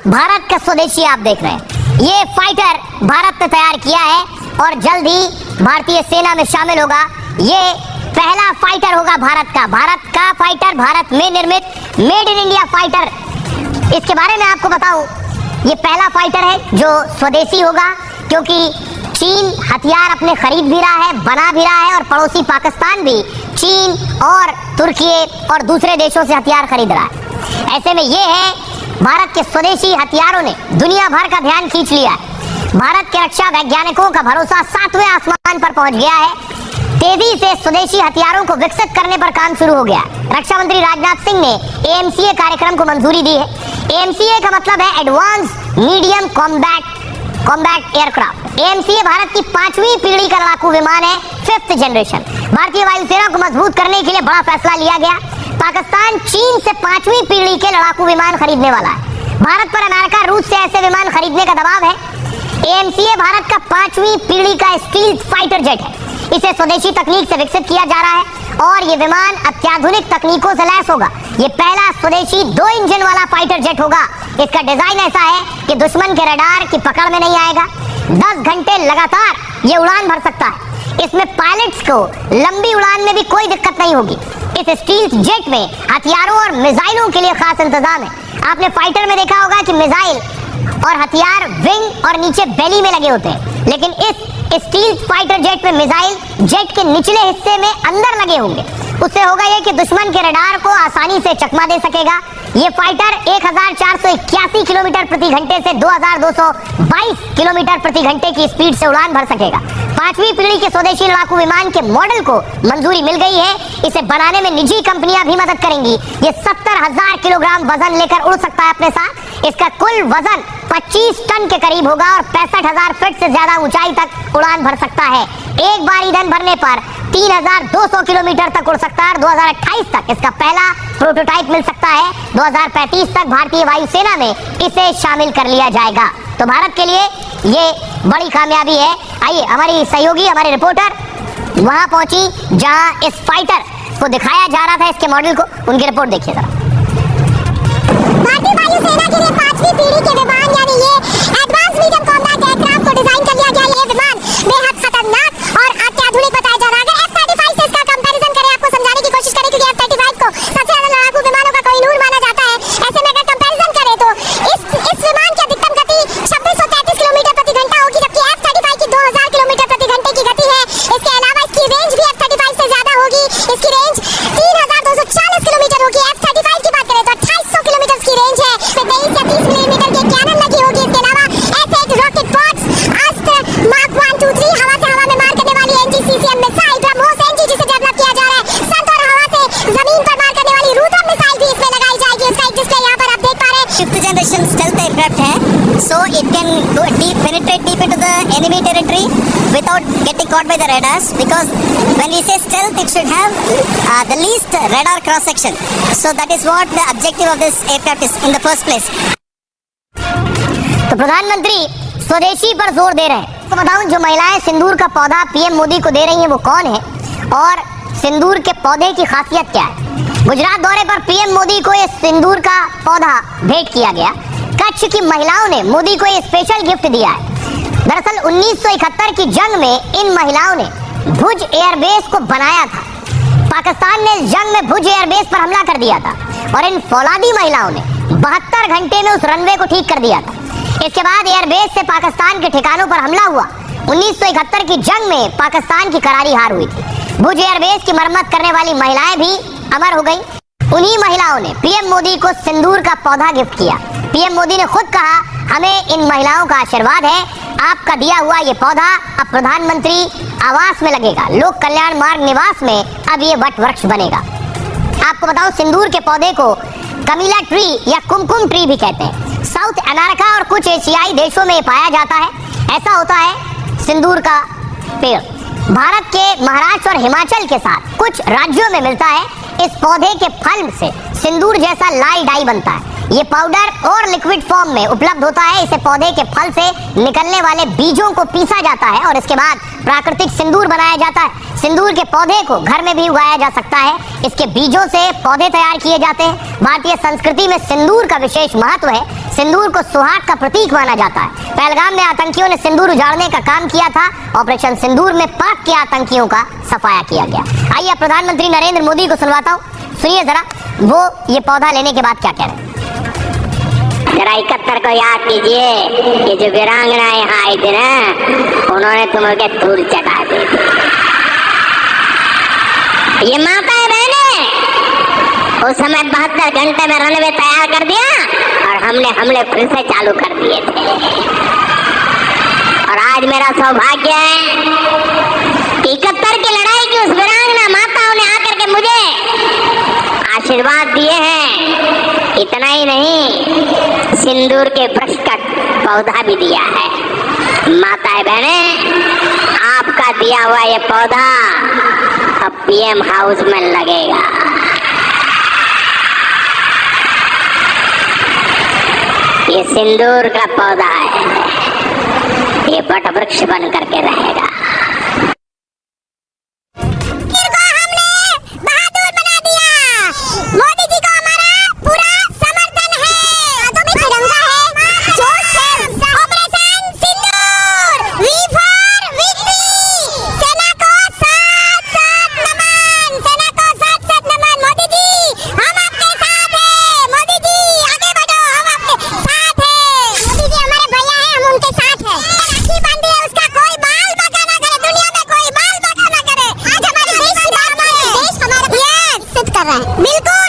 भारत का स्वदेशी आप देख रहे हैं। ये फाइटर भारत ने तैयार किया है और जल्द ही भारतीय सेना में शामिल होगा। ये पहला फाइटर होगा भारत का फाइटर, भारत में निर्मित मेड इन इंडिया फाइटर। इसके बारे में आपको बताऊं, ये पहला फाइटर है जो स्वदेशी होगा, क्योंकि चीन हथियार अपने खरीद भी रहा है, बना भी रहा है और पड़ोसी पाकिस्तान भी चीन और तुर्की और दूसरे देशों से हथियार खरीद रहा है। ऐसे में ये है, भारत के स्वदेशी हथियारों ने दुनिया भर का ध्यान खींच लिया है। भारत के रक्षा वैज्ञानिकों का भरोसा 7वें आसमान पर पहुंच गया है। तेजी से स्वदेशी हथियारों को विकसित करने पर काम शुरू हो गया। रक्षा मंत्री राजनाथ सिंह ने एएमसीए कार्यक्रम को मंजूरी दी है। एएमसीए का मतलब है advance medium combat aircraft. AMCA Bharat की 5वीं पीढ़ी का लड़ाकू विमान है, 5th जनरेशन। भारतीय वायुसेना को मजबूत करने के लिए बड़ा फैसला लिया गया। पाकिस्तान चीन से 5वीं पीढ़ी के लड़ाकू विमान खरीदने वाला है। भारत पर अमेरिका, रूस से ऐसे विमान खरीदने का दबाव है। एएमसीए भारत का 5वीं पीढ़ी का स्टील्थ फाइटर जेट है। इसे स्वदेशी तकनीक से विकसित किया जा रहा है और ये विमान अत्याधुनिक तकनीकों से लैस होगा। ये पहला स्वदेशी 2 इंजन वाला फाइटर जेट होगा। इसका डिजाइन ऐसा है कि दुश्मन के रडार की पकड़ में नहीं आएगा। 10 घंटे लगातार ये उड़ान भर सकता है। इसमें पायलट्स को लंबी उड़ान में भी कोई दिक्कत नहीं होगी। इस स्टील्थ जेट में हथियारों और मिसाइलों के लिए खास इंतजाम है। आपने फाइटर में देखा होगा कि मिसाइल और हथियार विंग और नीचे बेली में लगे होते हैं, लेकिन इस स्टील्थ फाइटर जेट में मिसाइल जेट के निचले हिस्से में अंदर लगे होंगे। उससे होगा ये कि दुश्मन के रडार को आसानी से चकमा दे सकेगा। ये फाइटर 1481 किलोमीटर प्रति घंटे से 2222 किलोमीटर प्रति घंटे की स्पीड से उड़ान भर सकेगा। 5वीं पीढ़ी के स्वदेशी लड़ाकू विमान के मॉडल को मंजूरी मिल गई है। इसे बनाने में निजी कंपनियां भी मदद करेंगी। ये 70,000 किलोग्राम वजन लेकर उड़ सकता है अपने साथ। इसका कुल वजन 25 टन के करीब होगा और 65,000 फीट से ज्यादा ऊंचाई तक उड़ान भर सकता है। एक बार ईंधन भरने पर 3,200 किलोमीटर तक उड़ सकता है और 2028 तक इसका पहला प्रोटोटाइप मिल सकता है। 2035 तक भारतीय वायुसेना में इसे शामिल कर लिया जाएगा। तो भारत के लिए ये बड़ी कामयाबी है। आइए, हमारी सहयोगी, हमारे रिपोर्टर वहां पहुंची जहां इस फाइटर को दिखाया जा रहा था, इसके मॉडल को। उनकी रिपोर्ट देखिए जरा। भारतीय वायुसेना के लिए 5वीं पीढ़ी के विमान यानी ये एडवांस मीडियम कॉम्बैट एयरक्राफ्ट को डिजाइन कर लिया गया। ये विमान बेहद खतरनाक और अत्याधुनिक बताया जा रहा है। अगर F-35 से इसका कंपैरिजन करें, आपको समझाने की कोशिश करें, क्योंकि F-35 को सबसे ज्यादा लड़ाकू विमानों का कोहिनूर माना जाता है। ऐसे में अगर कंपैरिजन करें तो इस विमान की अधिकतम गति 2633 किलोमीटर प्रति घंटा होगी, जबकि F-35 की 2000 किलोमीटर प्रति घंटे की गति है। इसके अलावा इसकी रेंज भी F-35 से ज्यादा होगी। इसकी रेंज 3240 किलोमीटर होगी। F-35 की बात करें तो 2800 किलोमीटर की रेंज है। 23 या 30 मिलीमीटर की कैनन लगी होगी। इसके अलावा S8 रॉकेट पॉड्स, अस्त्र मार्क 1, 2, 3 हवा से हवा में मार करने वाली NGCCM मिसाइल, ब्रह्मोस NG जिसे डेवलप किया जा रहा है, संत और हवा से जमीन पर मार करने वाली रुद्रम मिसाइल भी इसमें लगाई जाएगी। उसका एक डिस्प्ले यहाँ पर आप देख पा रहे हैं। 5th जनरेशन स्टेल्थ एयरक्राफ्ट है, so it can go deep, penetrate deep into the enemy territory without getting caught by the radars, because when we say stealth, it should have the least radar cross section. So that is what the objective of this aircraft is in the first place. तो प्रधानमंत्री स्वदेशी पर जोर दे रहे हैं। तो बताऊं, जो महिलाएं सिंदूर का पौधा पीएम मोदी को दे रही हैं वो कौन है और सिंदूर के पौधे की खासियत क्या है। गुजरात दौरे पर पीएम मोदी को ये सिंदूर का पौधा भेंट किया गया। कच्छ की महिलाओं ने मोदी को ये स्पेशल गिफ्ट दिया है। दरअसल 1971 की जंग में इन महिलाओं ने भुज एयरबेस को बनाया था। पाकिस्तान ने इस जंग में भुज एयरबेस पर हमला कर दिया था और इन फौलादी महिलाओं ने 72 घंटे में उस रनवे को ठीक कर दिया था। इसके बाद एयरबेस से पाकिस्तान के ठिकानों पर हमला हुआ। 1971 की जंग में पाकिस्तान की करारी हार हुई थी। भुज एयरबेस की मरम्मत करने वाली महिलाएं भी अमर हो गई। उन्हीं महिलाओं ने पीएम मोदी को सिंदूर का पौधा गिफ्ट किया। पीएम मोदी ने खुद कहा, हमें इन महिलाओं का आशीर्वाद है। आपका दिया हुआ ये पौधा अब प्रधानमंत्री आवास में लगेगा। लोक कल्याण मार्ग निवास में अब ये वट वृक्ष बनेगा। आपको बताऊं, सिंदूर के पौधे को कमीला ट्री या कुमकुम ट्री भी कहते हैं। साउथ अमेरिका और कुछ एशियाई देशों में पाया जाता है। ऐसा होता है सिंदूर का पेड़। भारत के महाराष्ट्र और हिमाचल के साथ कुछ राज्यों में मिलता है। इस पौधे के फल से सिंदूर जैसा लाल डाई बनता है। ये पाउडर और लिक्विड फॉर्म में उपलब्ध होता है। इसे पौधे के फल से निकलने वाले बीजों को पीसा जाता है और इसके बाद प्राकृतिक सिंदूर बनाया जाता है। सिंदूर के पौधे को घर में भी उगाया जा सकता है। इसके बीजों से पौधे तैयार किए जाते हैं। भारतीय संस्कृति में सिंदूर का विशेष महत्व है। सिंदूर को सुहाग का प्रतीक माना जाता है। पहलगाम में आतंकियों ने सिंदूर उजाड़ने का काम किया था। ऑपरेशन सिंदूर में पाक के आतंकियों का सफाया किया गया। आइए प्रधानमंत्री नरेंद्र मोदी को सुनवाता हूँ, सुनिए जरा वो ये पौधा लेने के बाद क्या कह रहे हैं। जरा 71 को याद कीजिए कि जो वीरांगनाएं यहाँ आई थी ना, उन्होंने तुम्हें धूल चटा दी थी। ये माताएं बहने उस समय 72 घंटे में रनवे तैयार कर दिया और हमने हमले फिर से चालू कर दिए थे। और आज मेरा सौभाग्य है कि 71 की लड़ाई की उस वीरांगना माताओं ने आकर के मुझे आशीर्वाद दिए हैं। इतना ही नहीं, सिंदूर के वृक्ष का पौधा भी दिया है। माताएं बहने, आपका दिया हुआ ये पौधा अब पीएम हाउस में लगेगा। ये सिंदूर का पौधा है, ये वट वृक्ष बन करके रहेगा। मोदी जी को हमारा पूरा समर्थन है। तिरंगा है, जोश है। Operation Sindoor, V for victory. सेना को साथ साथ नमन, सेना को साथ साथ नमन। मोदी जी हम आपके साथ हैं। मोदी जी आगे बढ़ो, हम आपके साथ हैं। मोदी जी हमारे भैया हैं, हम उनके साथ हैं। राखी बांधी है, उसका कोई बाल बाका ना करे, दुनिया में कोई बाल बाका ना करे। आज हमारे देश की बात, हमारे देश हमारे सिद्ध कर रहे हैं। बिल्कुल